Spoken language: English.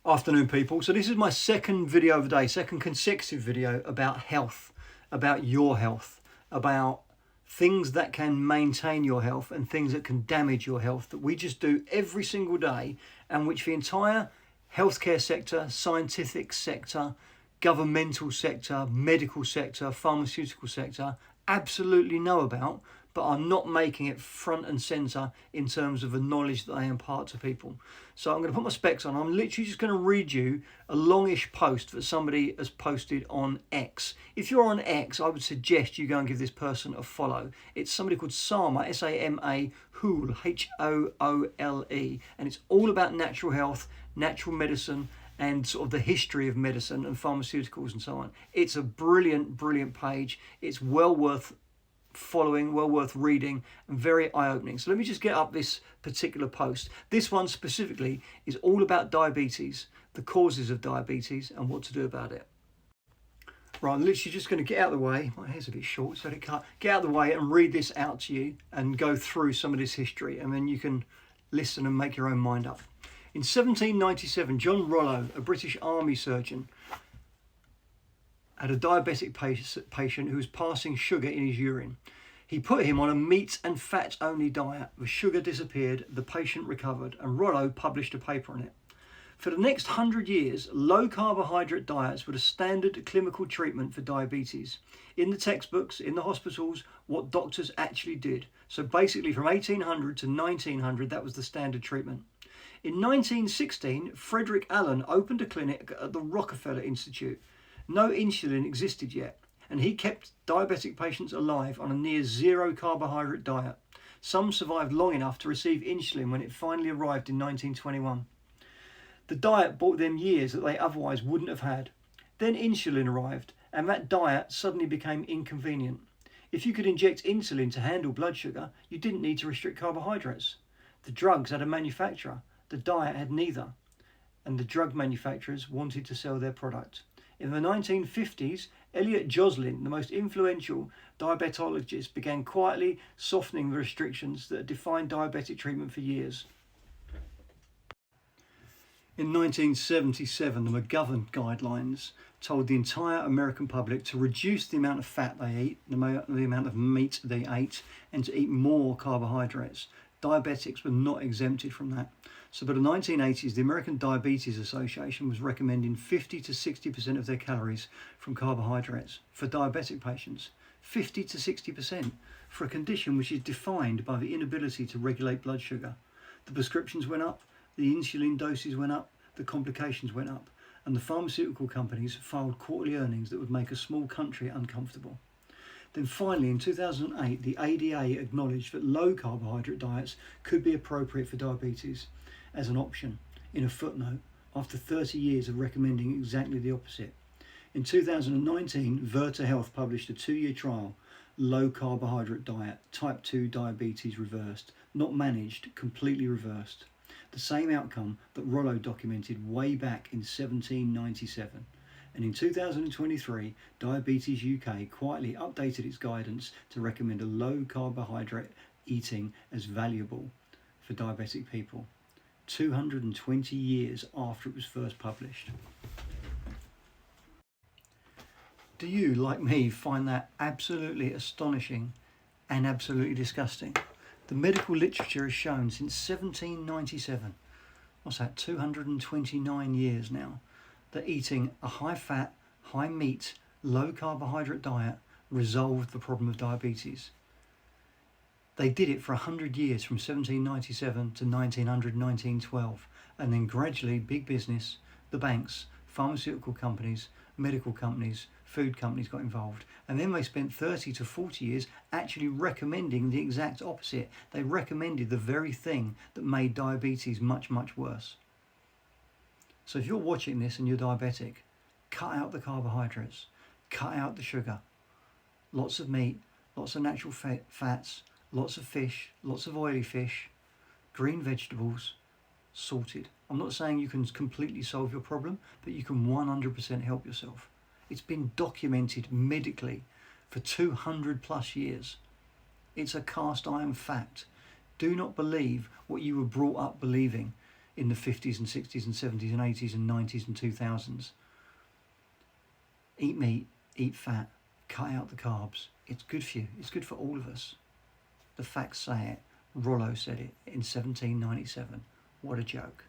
Afternoon, people. So this is my second video of the day, second consecutive video about health, about your health, about things that can maintain your health and things that can damage your health that we just do every single day, and which the entire healthcare sector, scientific sector, governmental sector, medical sector, pharmaceutical sector absolutely know about, but are not making it front and center in terms of the knowledge that they impart to people. So I'm going to put my specs on. I'm literally just going to read you a longish post that somebody has posted on X. If you're on X, I would suggest you go and give this person a follow. It's somebody called Pharma, S-A-M-A, Hoole, H-O-O-L-E, and it's all about natural health, natural medicine, and sort of the history of medicine and pharmaceuticals and so on. It's a brilliant, brilliant page. It's well worth following, well worth reading, and very eye-opening. So let me just get up this particular post. This one specifically is all about diabetes, the causes of diabetes, and what to do about it. Right, I'm literally just going to get out of the way. My hair's a bit short, so get out of the way and read this out to you and go through some of this history, and then you can listen and make your own mind up. In 1797, John Rollo, a British army surgeon, had a diabetic patient who was passing sugar in his urine. He put him on a meat and fat only diet. The sugar disappeared, the patient recovered, and Rollo published a paper on it. For the next 100 years, low carbohydrate diets were the standard clinical treatment for diabetes. In the textbooks, in the hospitals, what doctors actually did. So basically from 1800 to 1900, that was the standard treatment. In 1916, Frederick Allen opened a clinic at the Rockefeller Institute. No insulin existed yet, and he kept diabetic patients alive on a near zero carbohydrate diet. Some survived long enough to receive insulin when it finally arrived in 1921. The diet bought them years that they otherwise wouldn't have had. Then insulin arrived, and that diet suddenly became inconvenient. If you could inject insulin to handle blood sugar, you didn't need to restrict carbohydrates. The drugs had a manufacturer, the diet had neither, and the drug manufacturers wanted to sell their product. In the 1950s, Elliot Joslin, the most influential diabetologist, began quietly softening the restrictions that had defined diabetic treatment for years. In 1977, the McGovern guidelines told the entire American public to reduce the amount of fat they eat, the amount of meat they ate, and to eat more carbohydrates. Diabetics were not exempted from that. So by the 1980s, the American Diabetes Association was recommending 50 to 60% of their calories from carbohydrates for diabetic patients. 50 to 60% for a condition which is defined by the inability to regulate blood sugar. The prescriptions went up, the insulin doses went up, the complications went up, and the pharmaceutical companies filed quarterly earnings that would make a small country uncomfortable. Then finally, in 2008, the ADA acknowledged that low carbohydrate diets could be appropriate for diabetes as an option in a footnote after 30 years of recommending exactly the opposite. In 2019, Virta Health published a 2-year trial, Low Carbohydrate Diet, Type 2 Diabetes Reversed, not managed, completely reversed. The same outcome that Rollo documented way back in 1797. And in 2023, Diabetes UK quietly updated its guidance to recommend a low carbohydrate eating as valuable for diabetic people, 220 years after it was first published. Do you, like me, find that absolutely astonishing and absolutely disgusting? The medical literature has shown since 1797, what's that, 229 years now, that eating a high-fat, high-meat, low-carbohydrate diet resolved the problem of diabetes. They did it for 100 years, from 1797 to 1900, 1912, and then gradually big business, the banks, pharmaceutical companies, medical companies, food companies got involved, and then they spent 30 to 40 years actually recommending the exact opposite. They recommended the very thing that made diabetes much, much worse. So if you're watching this and you're diabetic, cut out the carbohydrates, cut out the sugar, lots of meat, lots of natural fats, lots of fish, lots of oily fish, green vegetables, sorted. I'm not saying you can completely solve your problem, but you can 100% help yourself. It's been documented medically for 200 plus years. It's a cast iron fact. Do not believe what you were brought up believing. in the 50s and 60s and 70s and 80s and 90s and 2000s. Eat meat, eat fat, cut out the carbs. It's good for you. It's good for all of us. The facts say it. Rollo said it in 1797. What a joke.